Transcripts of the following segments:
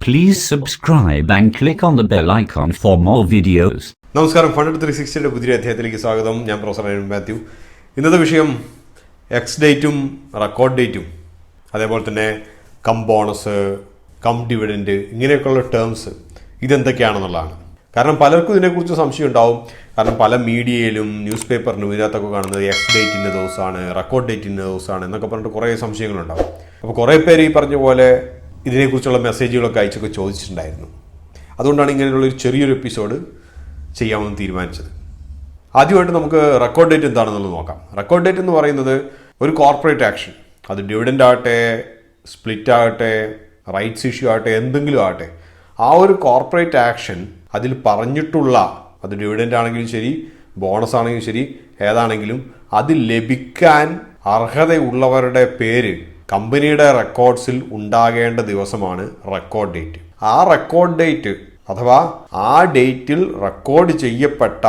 Please subscribe and click on the bell icon for more videos. നമസ്കാരം, fund 360 പുതിയ അധ്യായത്തിലേക്ക് സ്വാഗതം. ഞാൻ പ്രൊഫസർ അരുൺ മാത്യു. ഇന്നത്തെ വിഷയം എക്സ് ഡേറ്റും റെക്കോർഡ് ഡേറ്റും, അതേപോലെ തന്നെ കം ബോണസ്, കം ഡിവിഡൻഡ്, ഇങ്ങനെയൊക്കെയുള്ള ടേംസ് ഇതെന്തൊക്കെയാണെന്നുള്ളതാണ്. കാരണം പലർക്കും ഇതിനെക്കുറിച്ച് സംശയം ഉണ്ടാവും. കാരണം പല മീഡിയയിലും ന്യൂസ് പേപ്പറിനും ഇതിനകത്തൊക്കെ കാണുന്നത് എക്സ് ഡേറ്റിൻ്റെ ദിവസമാണ്, റെക്കോർഡ് ഡേറ്റിൻ്റെ ദിവസമാണ് എന്നൊക്കെ പറഞ്ഞിട്ട് കുറേ സംശയങ്ങളുണ്ടാവും. അപ്പോൾ കുറേ പേര് ഈ പറഞ്ഞ പോലെ ഇതിനെക്കുറിച്ചുള്ള മെസ്സേജുകളൊക്കെ അയച്ചൊക്കെ ചോദിച്ചിട്ടുണ്ടായിരുന്നു. അതുകൊണ്ടാണ് ഇങ്ങനെയുള്ളൊരു ചെറിയൊരു എപ്പിസോഡ് ചെയ്യാമെന്ന് തീരുമാനിച്ചത്. ആദ്യമായിട്ട് നമുക്ക് റെക്കോർഡ് ഡേറ്റ് എന്താണെന്നുള്ളത് നോക്കാം. റെക്കോർഡ് ഡേറ്റ് എന്ന് പറയുന്നത് ഒരു കോർപ്പറേറ്റ് ആക്ഷൻ, അത് ഡിവിഡൻഡ് ആകട്ടെ, സ്പ്ലിറ്റ് ആകട്ടെ, റൈറ്റ്സ് ഇഷ്യൂ ആകട്ടെ, എന്തെങ്കിലും ആകട്ടെ, ആ ഒരു കോർപ്പറേറ്റ് ആക്ഷൻ അതിൽ പറഞ്ഞിട്ടുള്ള, അത് ഡിവിഡൻഡ് ആണെങ്കിലും ശരി, ബോണസ് ആണെങ്കിലും ശരി, ഏതാണെങ്കിലും അത് ലഭിക്കാൻ അർഹതയുള്ളവരുടെ പേര് കമ്പനിയുടെ റെക്കോർഡ്സിൽ ഉണ്ടാകേണ്ട ദിവസമാണ് റെക്കോർഡ് ഡേറ്റ്. ആ റെക്കോർഡ് ഡേറ്റ് അഥവാ ആ ഡേറ്റിൽ റെക്കോർഡ് ചെയ്യപ്പെട്ട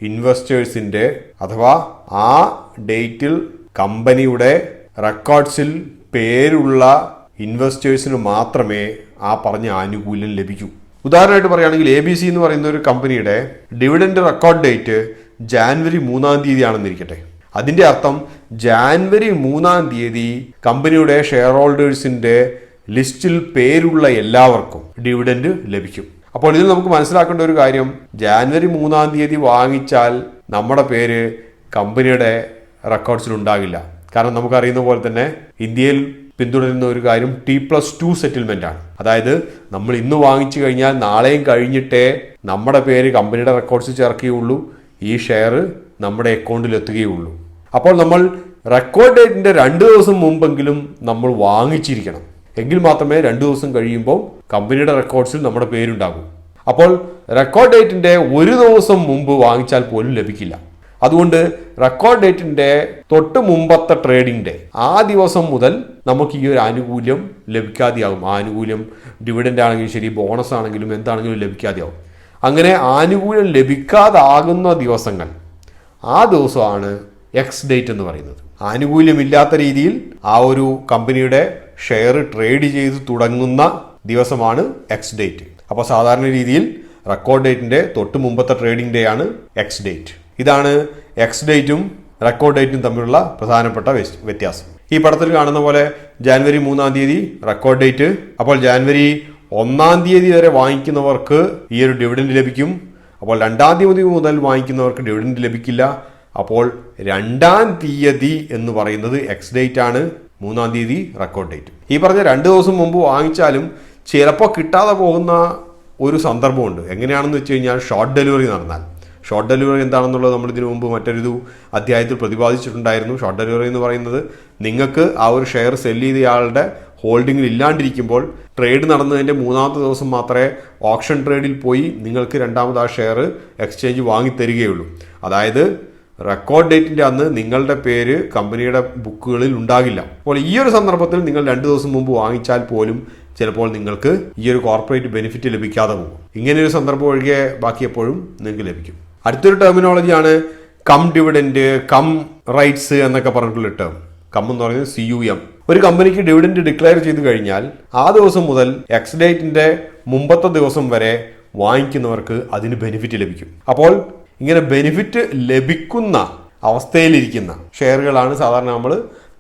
ഇൻവെസ്റ്റേഴ്സിൻ്റെ അഥവാ ആ ഡേറ്റിൽ കമ്പനിയുടെ റെക്കോർഡ്സിൽ പേരുള്ള ഇൻവെസ്റ്റേഴ്സിന് മാത്രമേ ആ പറഞ്ഞ ആനുകൂല്യം ലഭിക്കൂ. ഉദാഹരണമായിട്ട് പറയുകയാണെങ്കിൽ ABC എന്ന് പറയുന്ന ഒരു കമ്പനിയുടെ ഡിവിഡൻഡ് റെക്കോർഡ് ഡേറ്റ് ജാനുവരി 3-ാം തീയതി ആണെന്നിരിക്കട്ടെ. അതിൻ്റെ അർത്ഥം ജാനുവരി 3-ാം തീയതി കമ്പനിയുടെ ഷെയർ ഹോൾഡേഴ്സിൻ്റെ ലിസ്റ്റിൽ പേരുള്ള എല്ലാവർക്കും ഡിവിഡൻഡ് ലഭിക്കും. അപ്പോൾ ഇതിൽ നമുക്ക് മനസ്സിലാക്കേണ്ട ഒരു കാര്യം, ജാനുവരി 3-ാം തീയതി വാങ്ങിച്ചാൽ നമ്മുടെ പേര് കമ്പനിയുടെ റെക്കോർഡ്സിൽ ഉണ്ടാകില്ല. കാരണം നമുക്കറിയുന്ന പോലെ തന്നെ ഇന്ത്യയിൽ പിന്തുടരുന്ന ഒരു കാര്യം T+2 സെറ്റിൽമെന്റ് ആണ്. അതായത് നമ്മൾ ഇന്ന് വാങ്ങിച്ചു കഴിഞ്ഞാൽ നാളെയും കഴിഞ്ഞിട്ടേ നമ്മുടെ പേര് കമ്പനിയുടെ റെക്കോർഡ്സിൽ ചേർക്കുകയുള്ളൂ, ഈ ഷെയർ നമ്മുടെ അക്കൗണ്ടിൽ എത്തുകയുള്ളൂ. അപ്പോൾ നമ്മൾ റെക്കോർഡ് ഡേറ്റിന്റെ 2 ദിവസം മുമ്പെങ്കിലും നമ്മൾ വാങ്ങിച്ചിരിക്കണം. എങ്കിൽ മാത്രമേ 2 ദിവസം കഴിയുമ്പോൾ കമ്പനിയുടെ റെക്കോർഡ്സിൽ നമ്മുടെ പേരുണ്ടാകും. അപ്പോൾ റെക്കോർഡ് ഡേറ്റിന്റെ 1 ദിവസം മുമ്പ് വാങ്ങിച്ചാൽ പോലും ലഭിക്കില്ല. അതുകൊണ്ട് റെക്കോർഡ് ഡേറ്റിന്റെ തൊട്ട് മുമ്പത്തെ ട്രേഡിംഗ് ഡേ, ആ ദിവസം മുതൽ നമുക്ക് ഈ ഒരു ആനുകൂല്യം ലഭിക്കാതെയാകും. ആനുകൂല്യം ഡിവിഡൻഡ് ആണെങ്കിലും ശരി, ബോണസ് ആണെങ്കിലും എന്താണെങ്കിലും ലഭിക്കാതെയാവും. അങ്ങനെ ആനുകൂല്യം ലഭിക്കാതാകുന്ന ദിവസങ്ങൾ, ആ ദിവസമാണ് എക്സ് ഡേറ്റ് എന്ന് പറയുന്നത്. ആനുകൂല്യമില്ലാത്ത രീതിയിൽ ആ ഒരു കമ്പനിയുടെ ഷെയർ ട്രേഡ് ചെയ്ത് തുടങ്ങുന്ന ദിവസമാണ് എക്സ് ഡേറ്റ്. അപ്പോൾ സാധാരണ രീതിയിൽ റെക്കോർഡ് ഡേറ്റിന്റെ തൊട്ട് മുമ്പത്തെ ട്രേഡിംഗ് ഡേ ആണ് എക്സ് ഡേറ്റ്. ഇതാണ് എക്സ് ഡേറ്റും റെക്കോർഡ് ഡേറ്റും തമ്മിലുള്ള പ്രധാനപ്പെട്ട വ്യത്യാസം. ഈ പടത്തിൽ കാണുന്ന പോലെ ജാനുവരി 3-ാം തീയതി റെക്കോർഡ് ഡേറ്റ്. അപ്പോൾ ജാനുവരി 1-ാം തീയതി വരെ വാങ്ങിക്കുന്നവർക്ക് ഈ ഒരു ഡിവിഡൻഡ് ലഭിക്കും. അപ്പോൾ 2-ാം തീയതി മുതൽ വാങ്ങിക്കുന്നവർക്ക് ഡിവിഡൻഡ് ലഭിക്കില്ല. അപ്പോൾ 2-ാം തീയതി എന്ന് പറയുന്നത് എക്സ് ഡേറ്റ് ആണ്, 3-ാം തീയതി റെക്കോർഡ് ഡേറ്റ്. ഈ പറഞ്ഞ 2 ദിവസം മുമ്പ് വാങ്ങിച്ചാലും ചിലപ്പോൾ കിട്ടാതെ പോകുന്ന ഒരു സന്ദർഭമുണ്ട്. എങ്ങനെയാണെന്ന് വെച്ച് കഴിഞ്ഞാൽ, ഷോർട്ട് ഡെലിവറി നടന്നാൽ. ഷോർട്ട് ഡെലിവറി എന്താണെന്നുള്ളത് നമ്മൾ ഇതിനു മുമ്പ് മറ്റൊരു അധ്യായത്തിൽ പ്രതിപാദിച്ചിട്ടുണ്ടായിരുന്നു. ഷോർട്ട് ഡെലിവറി എന്ന് പറയുന്നത്, നിങ്ങൾക്ക് ആ ഒരു ഷെയർ സെല്ല് ചെയ്തയാളുടെ ഹോൾഡിങ്ങിൽ ഇല്ലാണ്ടിരിക്കുമ്പോൾ ട്രേഡ് നടന്നതിൻ്റെ 3-ാമത്തെ ദിവസം മാത്രമേ ഓപ്ഷൻ ട്രേഡിൽ പോയി നിങ്ങൾക്ക് 2ാമത് ആ ഷെയർ എക്സ്ചേഞ്ച് വാങ്ങിത്തരികയുള്ളൂ. അതായത് റെക്കോർഡ് ഡേറ്റിൻ്റെ അന്ന് നിങ്ങളുടെ പേര് കമ്പനിയുടെ ബുക്കുകളിൽ ഉണ്ടാകില്ല. അപ്പോൾ ഈ ഒരു സന്ദർഭത്തിൽ നിങ്ങൾ 2 ദിവസം മുമ്പ് വാങ്ങിച്ചാൽ പോലും ചിലപ്പോൾ നിങ്ങൾക്ക് ഈ ഒരു കോർപ്പറേറ്റ് ബെനിഫിറ്റ് ലഭിക്കാതെ പോകും. ഇങ്ങനെയൊരു സന്ദർഭം ഒഴികെ ബാക്കി എപ്പോഴും നിങ്ങൾക്ക് ലഭിക്കും. അടുത്തൊരു ടെർമിനോളജിയാണ് കം ഡിവിഡൻഡ്, കം റൈറ്റ്സ് എന്നൊക്കെ പറഞ്ഞിട്ടുള്ള ടേം. കം എന്ന് പറയുന്നത് CUM. ഒരു കമ്പനിക്ക് ഡിവിഡൻഡ് ഡിക്ലെയർ ചെയ്ത് കഴിഞ്ഞാൽ ആ ദിവസം മുതൽ എക്സ് ഡേറ്റിന്റെ മുമ്പത്തെ ദിവസം വരെ വാങ്ങിക്കുന്നവർക്ക് അതിന് ബെനിഫിറ്റ് ലഭിക്കും. അപ്പോൾ ഇങ്ങനെ ബെനിഫിറ്റ് ലഭിക്കുന്ന അവസ്ഥയിലിരിക്കുന്ന ഷെയറുകളാണ് സാധാരണ നമ്മൾ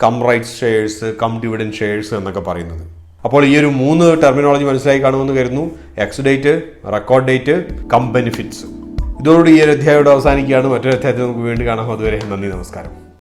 cum rights shares, cum dividend shares എന്നൊക്കെ പറയുന്നത്. അപ്പോൾ ഈ ഒരു 3 ടെർമിനോളജി മനസ്സിലായി കാണുമെന്ന് കരുതുന്നു. Ex date, record date, cum benefits. ഇതോടുകൂടി ഈ ഒരു അധ്യായം അവസാനിക്കുകയാണ്. മറ്റൊരു അധ്യായത്തിൽ നമുക്ക് വീണ്ടും കാണാം. അതുവരെ നന്ദി, നമസ്കാരം.